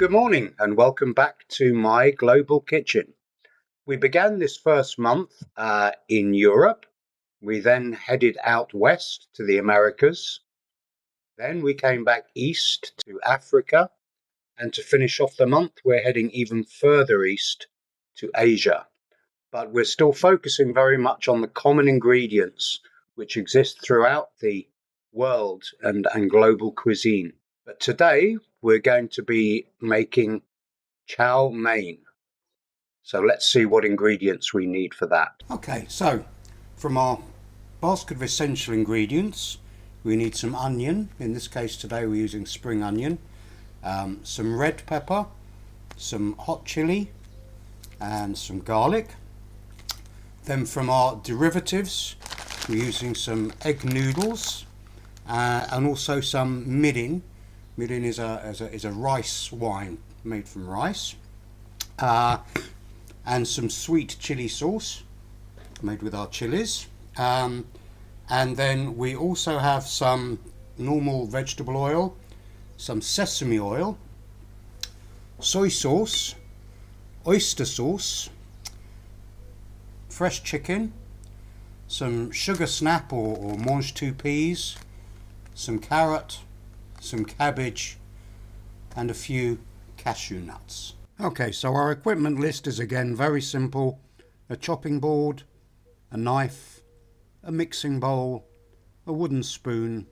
good morning and welcome back to my global kitchen. We began this first month in Europe. We then headed out west to the Americas. Then we came back east to Africa. And to finish off the month, we're heading even further east to Asia. But we're still focusing very much on the common ingredients which exist throughout the world and global cuisine. But today we're going to be making chow mein. So let's see what ingredients we need for that. Okay, so from our basket of essential ingredients, we need some onion. In this case today we're using spring onion, some red pepper, some hot chili and some garlic. Then from our derivatives we're using some egg noodles and also some mirin. Mirin is a rice wine made from rice. And some sweet chili sauce made with our chilies, and then we also have some normal vegetable oil, some sesame oil, soy sauce, oyster sauce, fresh chicken, some sugar snap or mange tout peas, some carrot, some cabbage and a few cashew nuts. Okay, so our equipment list is again very simple: a chopping board, a knife, a mixing bowl, a wooden spoon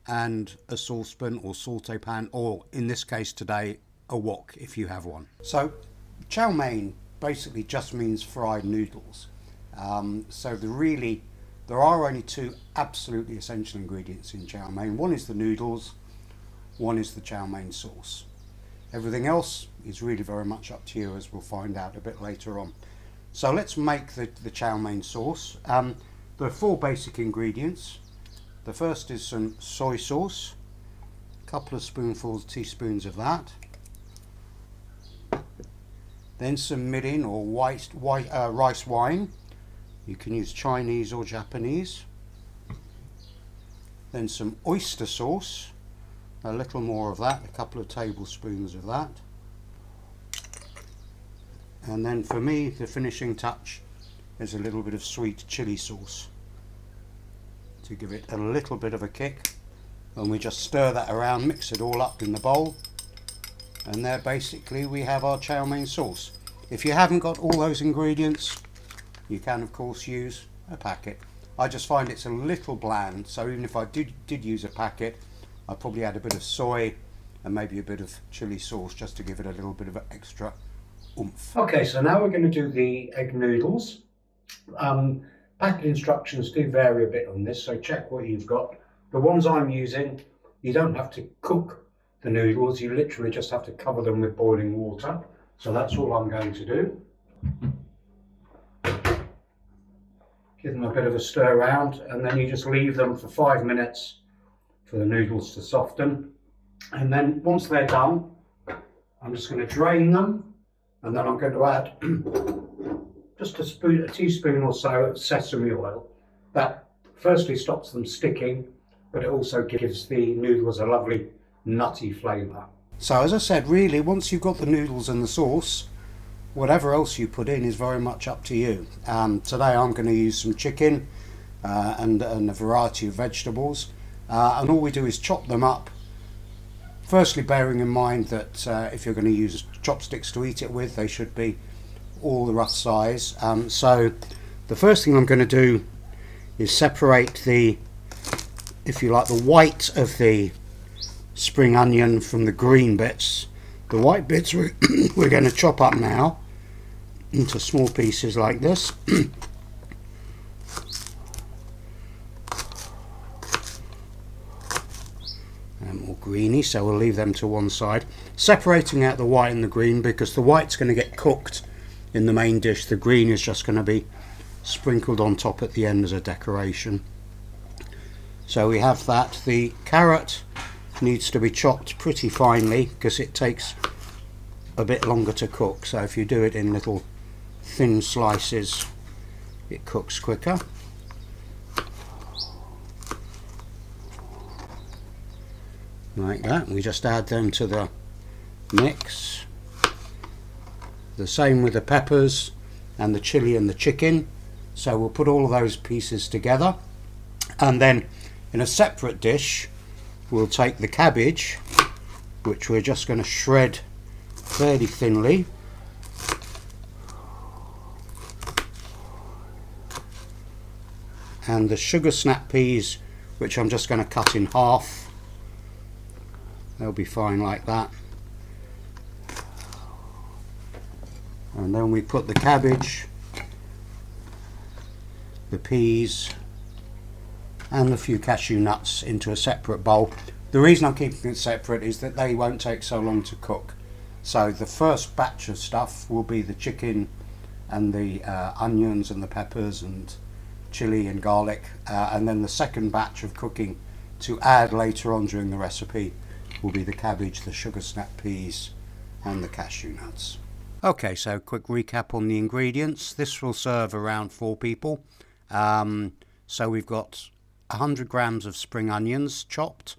and a saucepan or saute pan, or in this case today a wok if you have one. So chow mein basically just means fried noodles. So there are only two absolutely essential ingredients in chow mein. One is the noodles, one is the chow mein sauce. Everything else is really very much up to you, as we'll find out a bit later on. So let's make the chow mein sauce. There are four basic ingredients. The first is some soy sauce, a couple of teaspoons of that. Then some mirin or rice wine. You can use Chinese or Japanese. Then some oyster sauce. A little more of that, a couple of tablespoons of that. And then for me, the finishing touch is a little bit of sweet chili sauce to give it a little bit of a kick. And we just stir that around, mix it all up in the bowl. And there basically we have our chow mein sauce. If you haven't got all those ingredients, you can of course use a packet. I just find it's a little bland, so even if I did use a packet, I'd probably add a bit of soy and maybe a bit of chili sauce just to give it a little bit of extra oomph. Okay, so now we're going to do the egg noodles. Packet instructions do vary a bit on this, so check what you've got. The ones I'm using, you don't have to cook the noodles, you literally just have to cover them with boiling water. So that's all I'm going to do. Give them a bit of a stir around and then you just leave them for 5 minutes for the noodles to soften. And then once they're done, I'm just going to drain them, and then I'm going to add just a teaspoon or so of sesame oil. That firstly stops them sticking, but it also gives the noodles a lovely nutty flavour. So as I said, really once you've got the noodles and the sauce, whatever else you put in is very much up to you. Today I'm going to use some chicken and a variety of vegetables. And all we do is chop them up, firstly bearing in mind that if you're going to use chopsticks to eat it with, they should be all the rough size. So the first thing I'm going to do is separate the, if you like, the white of the spring onion from the green bits. The white bits we're going to chop up now into small pieces like this. More greeny, so we'll leave them to one side, separating out the white and the green because the white's going to get cooked in the main dish. The green is just going to be sprinkled on top at the end as a decoration. So we have that. The carrot needs to be chopped pretty finely because it takes a bit longer to cook, so if you do it in little thin slices it cooks quicker. Like that. We just add them to the mix. The same with the peppers and the chili and the chicken. So we'll put all of those pieces together, and then in a separate dish we'll take the cabbage, which we're just going to shred fairly thinly, and the sugar snap peas, which I'm just going to cut in half. They'll be fine like that. And then we put the cabbage, the peas and a few cashew nuts into a separate bowl. The reason I'm keeping it separate is that they won't take so long to cook. So the first batch of stuff will be the chicken and the onions and the peppers and chili and garlic, and then the second batch of cooking to add later on during the recipe will be the cabbage, the sugar snap peas and the cashew nuts. Okay, so quick recap on the ingredients. This will serve around 4 people. So we've got 100 grams of spring onions chopped,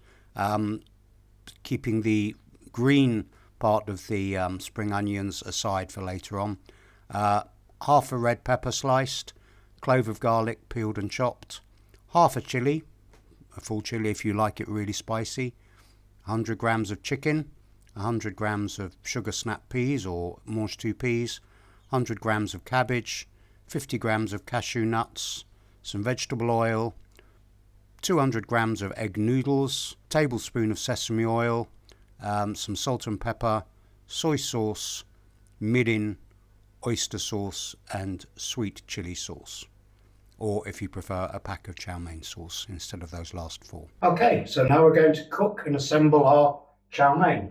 keeping the green part of the spring onions aside for later on. Half a red pepper sliced, clove of garlic peeled and chopped, half a chili, a full chili if you like it really spicy, 100 grams of chicken, 100 grams of sugar snap peas or mange tout peas, 100 grams of cabbage, 50 grams of cashew nuts, some vegetable oil, 200 grams of egg noodles, tablespoon of sesame oil, some salt and pepper, soy sauce, mirin, oyster sauce and sweet chili sauce, or if you prefer a pack of chow mein sauce instead of those last 4. Okay, so now we're going to cook and assemble our chow mein.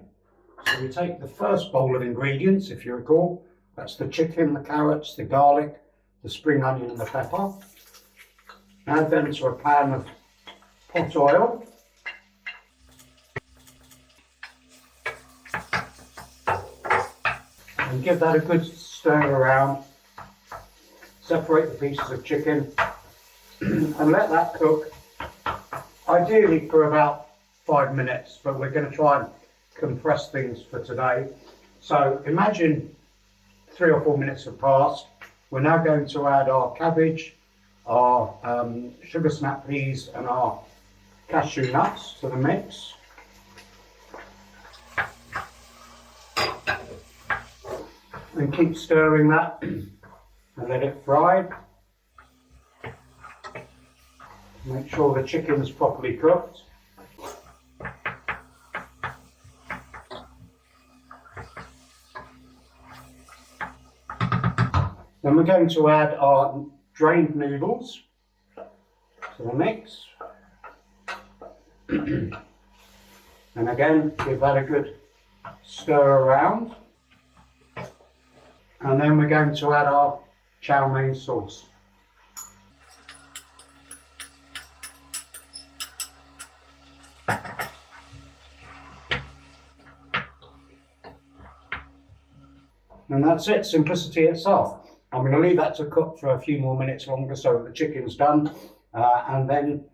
So we take the first bowl of ingredients, if you recall, that's the chicken, the carrots, the garlic, the spring onion and the pepper. Add them to a pan of hot oil. And give that a good stir around. Separate the pieces of chicken and let that cook, ideally for about 5 minutes, but we're going to try and compress things for today. So imagine 3 or 4 minutes have passed. We're now going to add our cabbage, our sugar snap peas and our cashew nuts to the mix. And keep stirring that and let it fry. Make sure the chicken's properly cooked. Then we're going to add our drained noodles to the mix. And again, give that a good stir around. And then we're going to add our chow mein sauce. And that's it, simplicity itself. I'm going to leave that to cook for a few more minutes longer so the chicken's done, and then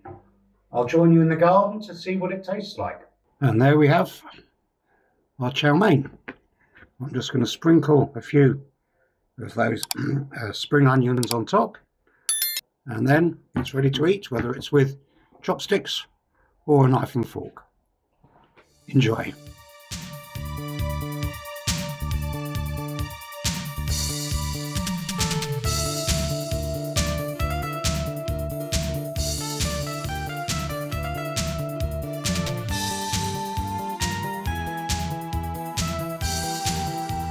I'll join you in the garden to see what it tastes like. And there we have our chow mein. I'm just going to sprinkle a few of those spring onions on top, and then it's ready to eat, whether it's with chopsticks or a knife and fork. Enjoy.